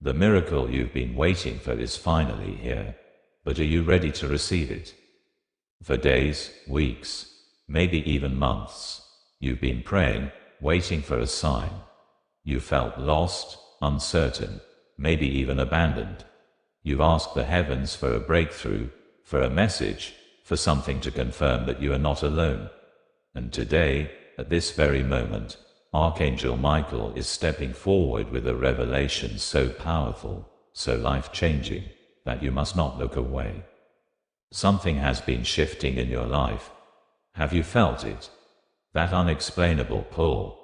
The miracle you've been waiting for is finally here, but are you ready to receive it? For days, weeks, maybe even months, you've been praying, waiting for a sign. You felt lost, uncertain, maybe even abandoned. You've asked the heavens for a breakthrough, for a message, for something to confirm that you are not alone. And today, at this very moment, Archangel Michael is stepping forward with a revelation so powerful, so life-changing, that you must not look away. Something has been shifting in your life. Have you felt it? That unexplainable pull,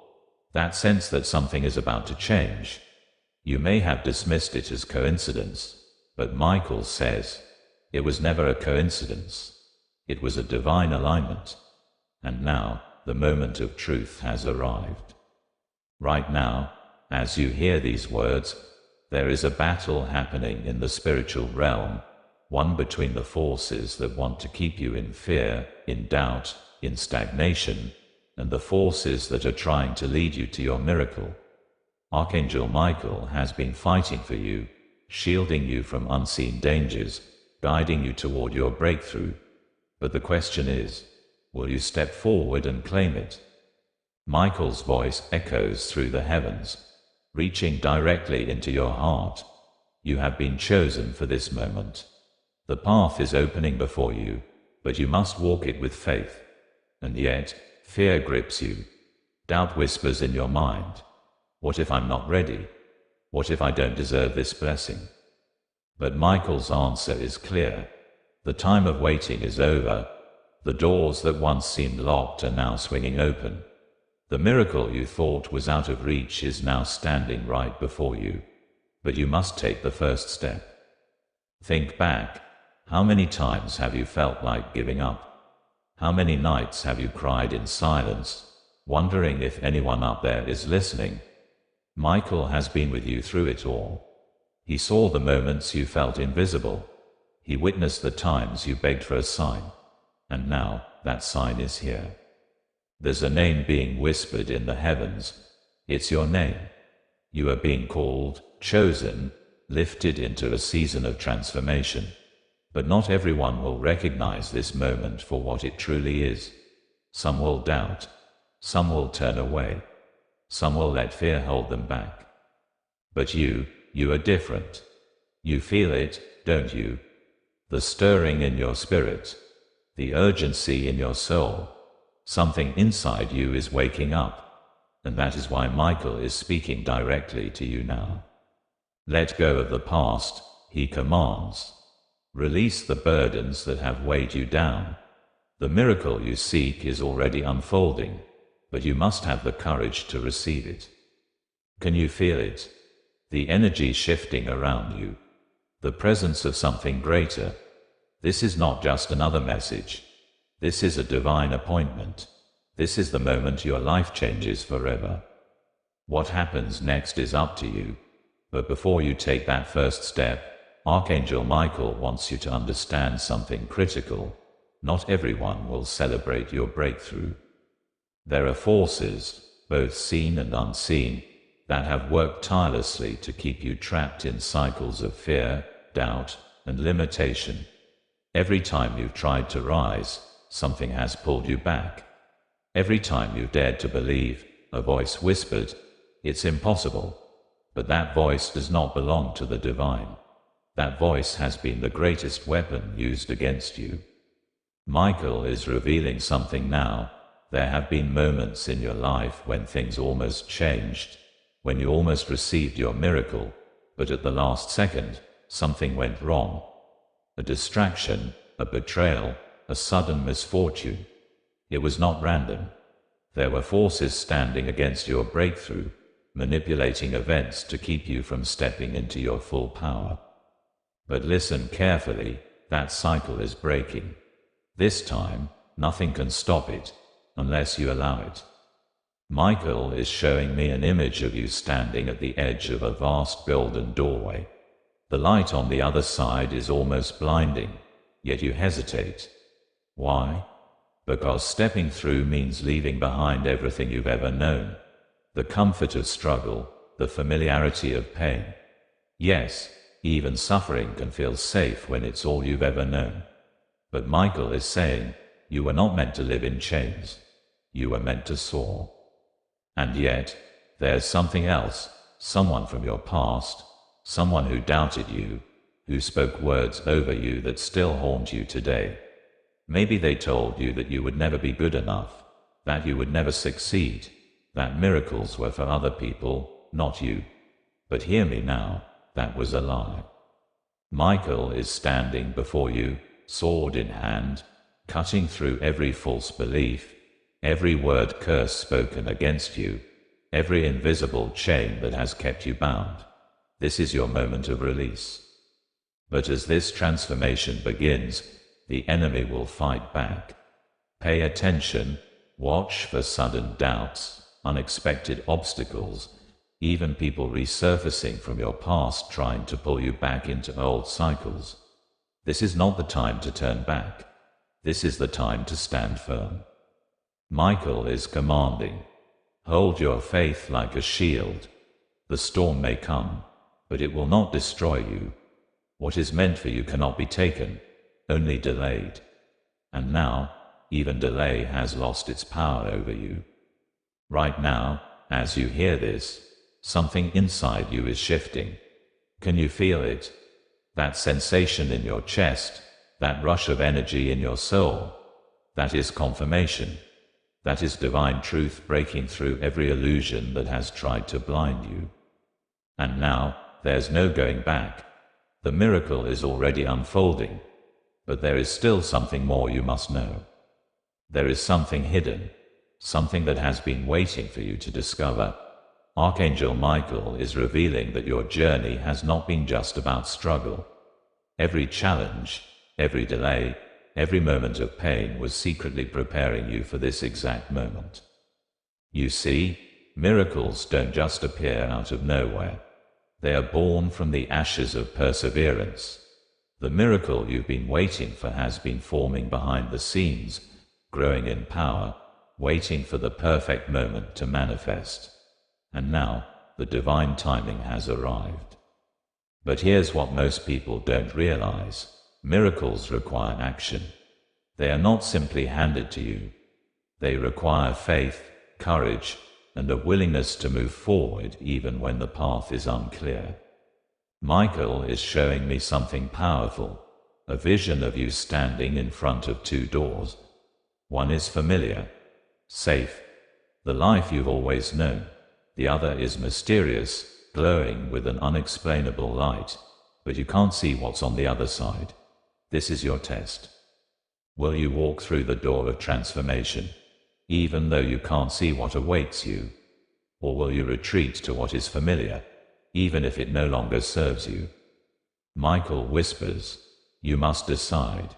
that sense that something is about to change. You may have dismissed it as coincidence, but Michael says, it was never a coincidence. It was a divine alignment. And now, the moment of truth has arrived. Right now, as you hear these words, there is a battle happening in the spiritual realm, one between the forces that want to keep you in fear, in doubt, in stagnation, and the forces that are trying to lead you to your miracle. Archangel Michael has been fighting for you, shielding you from unseen dangers, guiding you toward your breakthrough. But the question is, will you step forward and claim it? Michael's voice echoes through the heavens, reaching directly into your heart. You have been chosen for this moment. The path is opening before you, but you must walk it with faith. And yet, fear grips you. Doubt whispers in your mind. What if I'm not ready? What if I don't deserve this blessing? But Michael's answer is clear. The time of waiting is over. The doors that once seemed locked are now swinging open. The miracle you thought was out of reach is now standing right before you. But you must take the first step. Think back. How many times have you felt like giving up? How many nights have you cried in silence, wondering if anyone up there is listening? Michael has been with you through it all. He saw the moments you felt invisible. He witnessed the times you begged for a sign. And now, that sign is here. There's a name being whispered in the heavens. It's your name. You are being called, chosen, lifted into a season of transformation. But not everyone will recognize this moment for what it truly is. Some will doubt. Some will turn away. Some will let fear hold them back. But you are different. You feel it, don't you? The stirring in your spirit. The urgency in your soul. Something inside you is waking up, and that is why Michael is speaking directly to you now. Let go of the past, he commands. Release the burdens that have weighed you down. The miracle you seek is already unfolding, but you must have the courage to receive it. Can you feel it? The energy shifting around you. The presence of something greater. This is not just another message. This is a divine appointment. This is the moment your life changes forever. What happens next is up to you. But before you take that first step, Archangel Michael wants you to understand something critical. Not everyone will celebrate your breakthrough. There are forces, both seen and unseen, that have worked tirelessly to keep you trapped in cycles of fear, doubt, and limitation. Every time you've tried to rise, something has pulled you back. Every time you've dared to believe, a voice whispered, "It's impossible." But that voice does not belong to the divine. That voice has been the greatest weapon used against you. Michael is revealing something now. There have been moments in your life when things almost changed, when you almost received your miracle, but at the last second, something went wrong. A distraction, a betrayal, a sudden misfortune. It was not random. There were forces standing against your breakthrough, manipulating events to keep you from stepping into your full power. But listen carefully, that cycle is breaking. This time, nothing can stop it, unless you allow it. Michael is showing me an image of you standing at the edge of a vast golden doorway. The light on the other side is almost blinding, yet you hesitate. Why? Because stepping through means leaving behind everything you've ever known. The comfort of struggle, the familiarity of pain. Yes, even suffering can feel safe when it's all you've ever known. But Michael is saying, you were not meant to live in chains. You were meant to soar. And yet, there's something else, someone from your past, someone who doubted you, who spoke words over you that still haunt you today. Maybe they told you that you would never be good enough, that you would never succeed, that miracles were for other people, not you. But hear me now, that was a lie. Michael is standing before you, sword in hand, cutting through every false belief, every word curse spoken against you, every invisible chain that has kept you bound. This is your moment of release. But as this transformation begins, the enemy will fight back. Pay attention, watch for sudden doubts, unexpected obstacles, even people resurfacing from your past trying to pull you back into old cycles. This is not the time to turn back. This is the time to stand firm. Michael is commanding. Hold your faith like a shield. The storm may come, but it will not destroy you. What is meant for you cannot be taken, only delayed. And now, even delay has lost its power over you. Right now, as you hear this, something inside you is shifting. Can you feel it? That sensation in your chest, that rush of energy in your soul, that is confirmation. That is divine truth breaking through every illusion that has tried to blind you. And now, there's no going back. The miracle is already unfolding. But there is still something more you must know. There is something hidden, something that has been waiting for you to discover. Archangel Michael is revealing that your journey has not been just about struggle. Every challenge, every delay, every moment of pain was secretly preparing you for this exact moment. You see, miracles don't just appear out of nowhere. They are born from the ashes of perseverance. The miracle you've been waiting for has been forming behind the scenes, growing in power, waiting for the perfect moment to manifest. And now, the divine timing has arrived. But here's what most people don't realize. Miracles require action. They are not simply handed to you. They require faith, courage, and a willingness to move forward even when the path is unclear. Michael is showing me something powerful, a vision of you standing in front of two doors. One is familiar, safe, the life you've always known. The other is mysterious, glowing with an unexplainable light, but you can't see what's on the other side. This is your test. Will you walk through the door of transformation, even though you can't see what awaits you? Or will you retreat to what is familiar, even if it no longer serves you? Michael whispers, you must decide.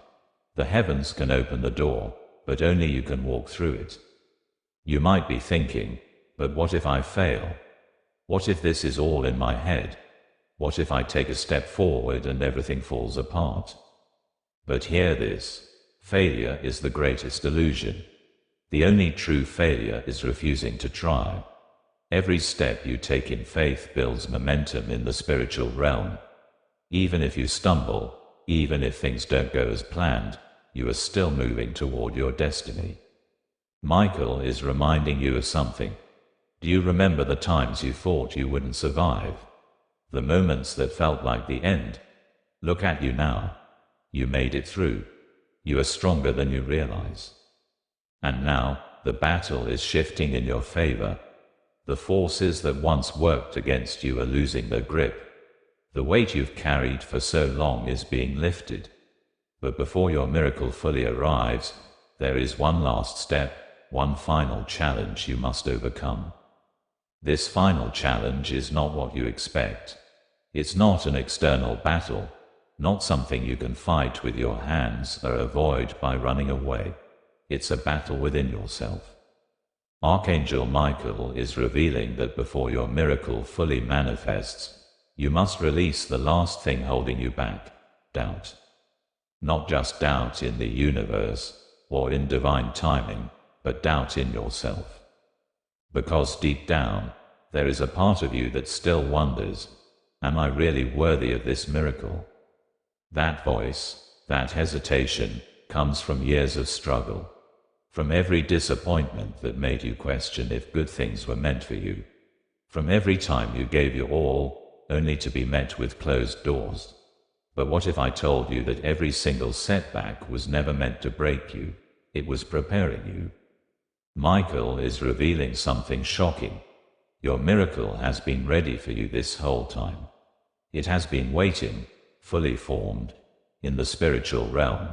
The heavens can open the door, but only you can walk through it. You might be thinking, but what if I fail? What if this is all in my head? What if I take a step forward and everything falls apart? But hear this. Failure is the greatest illusion. The only true failure is refusing to try. Every step you take in faith builds momentum in the spiritual realm. Even if you stumble, even if things don't go as planned, you are still moving toward your destiny. Michael is reminding you of something. Do you remember the times you thought you wouldn't survive? The moments that felt like the end? Look at you now. You made it through. You are stronger than you realize. And now, the battle is shifting in your favor. The forces that once worked against you are losing their grip. The weight you've carried for so long is being lifted. But before your miracle fully arrives, there is one last step, one final challenge you must overcome. This final challenge is not what you expect. It's not an external battle, not something you can fight with your hands or avoid by running away. It's a battle within yourself. Archangel Michael is revealing that before your miracle fully manifests, you must release the last thing holding you back, doubt. Not just doubt in the universe or in divine timing, but doubt in yourself. Because deep down, there is a part of you that still wonders, Am I really worthy of this miracle? That voice, that hesitation, comes from years of struggle. From every disappointment that made you question if good things were meant for you. From every time you gave your all, only to be met with closed doors. But what if I told you that every single setback was never meant to break you? It was preparing you. Michael is revealing something shocking. Your miracle has been ready for you this whole time. It has been waiting, fully formed, in the spiritual realm.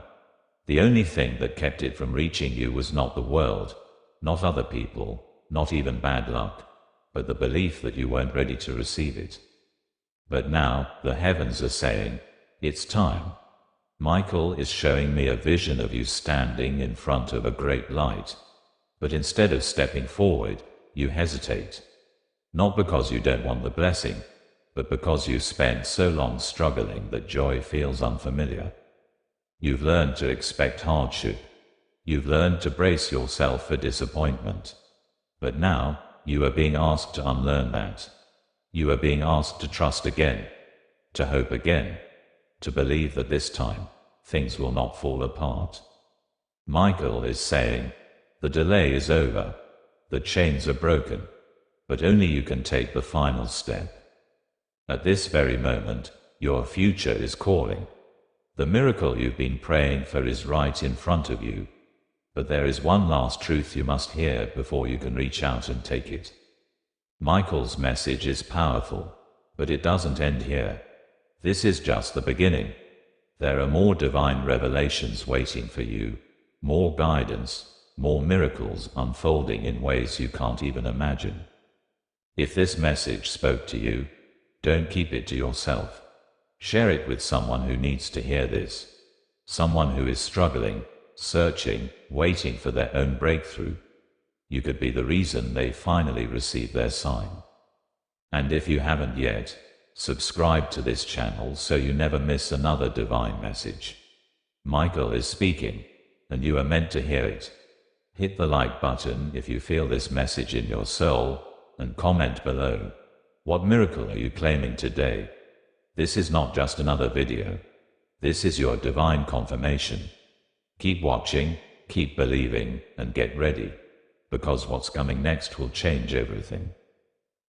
The only thing that kept it from reaching you was not the world, not other people, not even bad luck, but the belief that you weren't ready to receive it. But now, the heavens are saying, it's time. Michael is showing me a vision of you standing in front of a great light. But instead of stepping forward, you hesitate. Not because you don't want the blessing, but because you spent so long struggling that joy feels unfamiliar. You've learned to expect hardship. You've learned to brace yourself for disappointment. But now, you are being asked to unlearn that. You are being asked to trust again, to hope again, to believe that this time, things will not fall apart. Michael is saying, the delay is over, the chains are broken, but only you can take the final step. At this very moment, your future is calling. The miracle you've been praying for is right in front of you. But there is one last truth you must hear before you can reach out and take it. Michael's message is powerful, but it doesn't end here. This is just the beginning. There are more divine revelations waiting for you, more guidance, more miracles unfolding in ways you can't even imagine. If this message spoke to you, don't keep it to yourself. Share it with someone who needs to hear this. Someone who is struggling, searching, waiting for their own breakthrough. You could be the reason they finally receive their sign. And if you haven't yet, subscribe to this channel so you never miss another divine message. Michael is speaking, and you are meant to hear it. Hit the like button if you feel this message in your soul, and comment below. What miracle are you claiming today? This is not just another video. This is your divine confirmation. Keep watching, keep believing, and get ready, because what's coming next will change everything.